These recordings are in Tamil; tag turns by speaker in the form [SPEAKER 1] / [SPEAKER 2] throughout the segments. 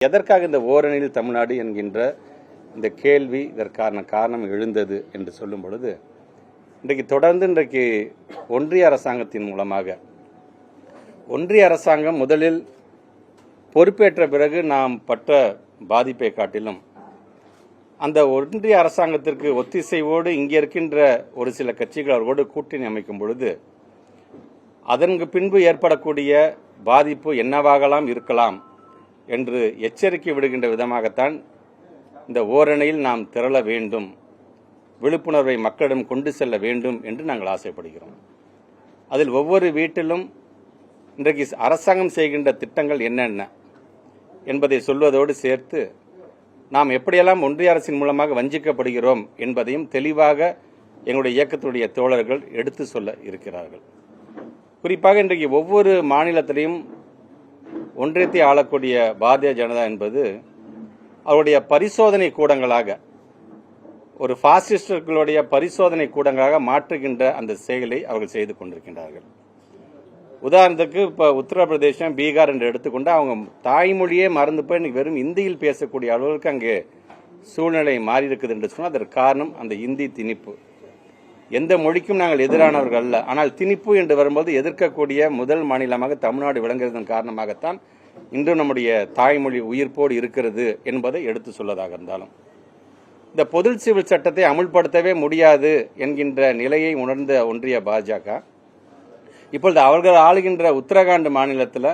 [SPEAKER 1] எதற்காக இந்த ஓரணியில் தமிழ்நாடு என்கின்ற இந்த கேள்வி இதற்கான காரணம் எழுந்தது என்று சொல்லும் பொழுது, இன்றைக்கு ஒன்றிய அரசாங்கத்தின் மூலமாக ஒன்றிய அரசாங்கம் முதலில் பொறுப்பேற்ற பிறகு நாம் பட்ட பாதிப்பை காட்டிலும் அந்த ஒன்றிய அரசாங்கத்திற்கு ஒத்திசைவோடு இங்கே இருக்கின்ற ஒரு சில கட்சிகள் அவர்களோடு கூட்டணி அமைக்கும் பொழுது அதற்கு பின்பு ஏற்படக்கூடிய பாதிப்பு என்னவாகலாம் இருக்கலாம் என்று எச்சரிக்கை விடுகின்ற விதமாகத்தான் இந்த ஓரணியில் நாம் திரள வேண்டும், விழிப்புணர்வை மக்களிடம் கொண்டு செல்ல வேண்டும் என்று நாங்கள் ஆசைப்படுகிறோம். அதில் ஒவ்வொரு வீட்டிலும் இன்றைக்கு அரசாங்கம் செய்கின்ற திட்டங்கள் என்னென்ன என்பதை சொல்வதோடு சேர்த்து நாம் எப்படியெல்லாம் ஒன்றிய அரசின் மூலமாக வஞ்சிக்கப்படுகிறோம் என்பதையும் தெளிவாக எங்களுடைய இயக்கத்துடைய தோழர்கள் எடுத்து சொல்ல இருக்கிறார்கள். குறிப்பாக இன்றைக்கு ஒவ்வொரு மாநிலத்திலையும் ஒன்றியத்தை ஆளக்கூடிய பாரதிய ஜனதா என்பது அவருடைய பரிசோதனை கூடங்களாக, ஒரு பாசிஸ்டர்களுடைய பரிசோதனை கூடங்களாக மாற்றுகின்ற அந்த செயலை அவர்கள் செய்து கொண்டிருக்கின்றார்கள். உதாரணத்துக்கு இப்போ உத்தரப்பிரதேசம், பீகார் என்று எடுத்துக்கொண்டு அவங்க தாய்மொழியே மறந்து போய் இன்னைக்கு வெறும் இந்தியில் பேசக்கூடிய அளவுக்கு அங்கே சூழ்நிலை மாறி இருக்குது என்று சொன்னால் அதற்கு காரணம் அந்த இந்தி திணிப்பு. எந்த மொழிக்கும் நாங்கள் எதிரானவர்கள் அல்ல, ஆனால் திணிப்பு என்று வரும்போது எதிர்க்கக்கூடிய முதல் மாநிலமாக தமிழ்நாடு விளங்குவதன் காரணமாகத்தான் இன்று நம்முடைய தாய்மொழி உயிர்ப்போடு இருக்கிறது என்பதை எடுத்து சொல்லதாக இருந்தாலும், இந்த பொது சிவில் சட்டத்தை அமுல்படுத்தவே முடியாது என்கின்ற நிலையை உணர்ந்த ஒன்றிய பாஜக இப்பொழுது அவர்கள் ஆளுகின்ற உத்தரகாண்ட் மாநிலத்தில்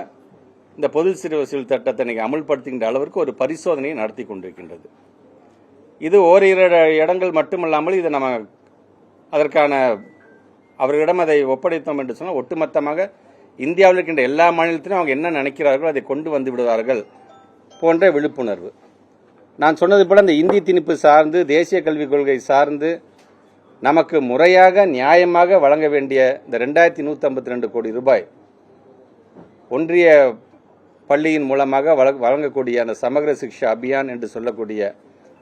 [SPEAKER 1] இந்த பொது சிவில் சட்டத்தை இன்னைக்கு அமுல்படுத்துகின்ற அளவிற்கு ஒரு பரிசோதனையை நடத்தி கொண்டிருக்கின்றது. இது ஓரிரு இடங்கள் மட்டுமல்லாமல் இது நம்ம அதற்கான அவர்களிடம் அதை ஒப்படைத்தோம் என்று சொன்னால் ஒட்டுமொத்தமாக இந்தியாவில் இருக்கின்ற எல்லா மாநிலத்திலும் அவங்க என்ன நினைக்கிறார்களோ அதை கொண்டு வந்து விடுவார்கள் போன்ற விழிப்புணர்வு. நான் சொன்னது போல இந்த இந்தி திணிப்பு சார்ந்து, தேசிய கல்விக் கொள்கை சார்ந்து நமக்கு முறையாக நியாயமாக வழங்க வேண்டிய இந்த 2152 கோடி ரூபாய் ஒன்றிய பள்ளியின் மூலமாக வழங்கக்கூடிய அந்த சமகர சிக்ஷா அபியான் என்று சொல்லக்கூடிய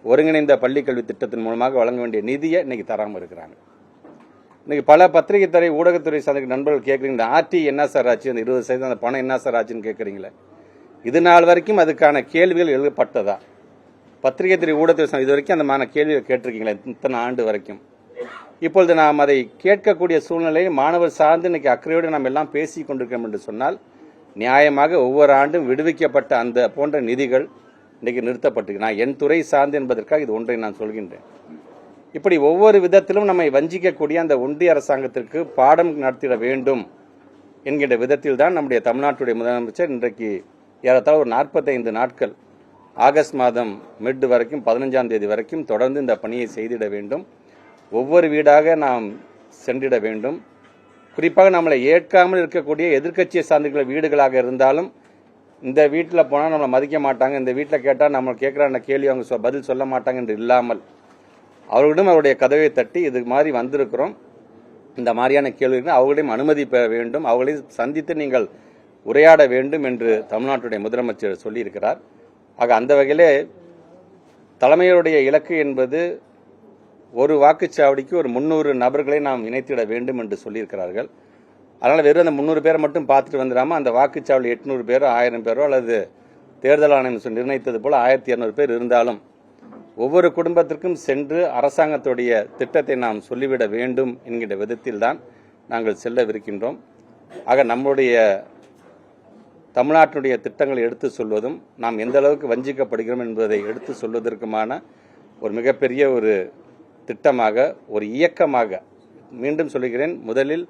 [SPEAKER 1] ஒருங்கிணைந்த பள்ளிக்கல்வி திட்டத்தின் மூலமாக வழங்க வேண்டிய நிதியை இன்னைக்கு தராமல் இருக்கிறாங்க. இன்னைக்கு பல பத்திரிகை துறை, ஊடகத்துறை சார்ந்த நண்பர்கள் கேட்குறீங்க, இந்த ஆர்டி என்ன சார் ஆச்சு, அந்த 20% அந்த பணம் என்ன சார் ஆச்சுன்னு கேட்குறீங்களே. இது நாள் வரைக்கும் அதுக்கான கேள்விகள் எழுதப்பட்டதா? பத்திரிகை துறை, ஊடகத்துறை இது வரைக்கும் அந்த கேள்விகள் கேட்டிருக்கீங்களா இத்தனை ஆண்டு வரைக்கும்? இப்பொழுது நாம் அதை கேட்கக்கூடிய சூழ்நிலையை மாணவர் சார்ந்து இன்னைக்கு அக்கறையோடு நாம் எல்லாம் பேசி கொண்டிருக்கிறோம் என்று சொன்னால், நியாயமாக ஒவ்வொரு ஆண்டும் விடுவிக்கப்பட்ட அந்த போன்ற நிதிகள் இன்றைக்கு நிறுத்தப்பட்டிருக்கு. நான் என் துறை சார்ந்து என்பதற்காக இது ஒன்றை நான் சொல்கின்றேன். இப்படி ஒவ்வொரு விதத்திலும் நம்மை வஞ்சிக்கக்கூடிய அந்த ஒன்றிய அரசாங்கத்திற்கு பாடம் நடத்திட வேண்டும் என்கின்ற விதத்தில் தான் நம்முடைய தமிழ்நாட்டுடைய முதலமைச்சர் இன்றைக்கு ஏறத்தாழ ஒரு 45 நாட்கள் ஆகஸ்ட் மாதம் மிட் வரைக்கும் 15ஆம் தேதி வரைக்கும் தொடர்ந்து இந்த பணியை செய்திட வேண்டும். ஒவ்வொரு வீடாக நாம் சென்றிட வேண்டும். குறிப்பாக நம்மளை ஏற்காமல் இருக்கக்கூடிய எதிர்க்கட்சியை சார்ந்த வீடுகளாக இருந்தாலும், இந்த வீட்டில் போனால் நம்மளை மதிக்க மாட்டாங்க, இந்த வீட்டில் கேட்டால் நம்ம கேட்குற கேள்வி அவங்க பதில் சொல்ல மாட்டாங்க என்று இல்லாமல் அவர்களிடம் அவருடைய கதவை தட்டி இது மாதிரி வந்திருக்கிறோம், இந்த மாதிரியான கேள்விகள் அவர்களிடம் அனுமதி பெற வேண்டும், அவர்களை சந்தித்து நீங்கள் உரையாட வேண்டும் என்று தமிழ்நாட்டுடைய முதலமைச்சர் சொல்லியிருக்கிறார். ஆக அந்த வகையிலே தலைமையுடைய இலக்கு என்பது ஒரு வாக்குச்சாவடிக்கு ஒரு 300 நபர்களை நாம் இணைத்திட வேண்டும் என்று சொல்லியிருக்கிறார்கள். அதனால் வெறும் அந்த 300 பேரை மட்டும் பார்த்துட்டு வந்துடாமல் அந்த வாக்குச்சாவடி 800 பேரோ 1000 பேரோ அல்லது தேர்தல் ஆணையம் நிர்ணயித்தது போல 1200 பேர் இருந்தாலும் ஒவ்வொரு குடும்பத்திற்கும் சென்று அரசாங்கத்துடைய திட்டத்தை நாம் சொல்லிவிட வேண்டும் என்கின்ற விதத்தில் தான் நாங்கள் செல்லவிருக்கின்றோம். ஆக நம்முடைய தமிழ்நாட்டினுடைய திட்டங்களை எடுத்து சொல்வதும், நாம் எந்த அளவுக்கு வஞ்சிக்கப்படுகிறோம் என்பதை எடுத்து சொல்வதற்குமான ஒரு மிகப்பெரிய ஒரு திட்டமாக, ஒரு இயக்கமாக, மீண்டும் சொல்கிறேன், முதலில்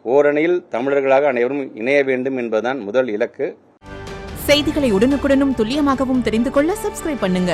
[SPEAKER 1] ஓரணியில் தமிழர்களாக அனைவரும் இணைய வேண்டும் என்பதுதான் முதல் இலக்கு.
[SPEAKER 2] செய்திகளை உடனுக்குடனும் துல்லியமாகவும் தெரிந்து கொள்ள சப்ஸ்கிரைப் பண்ணுங்க.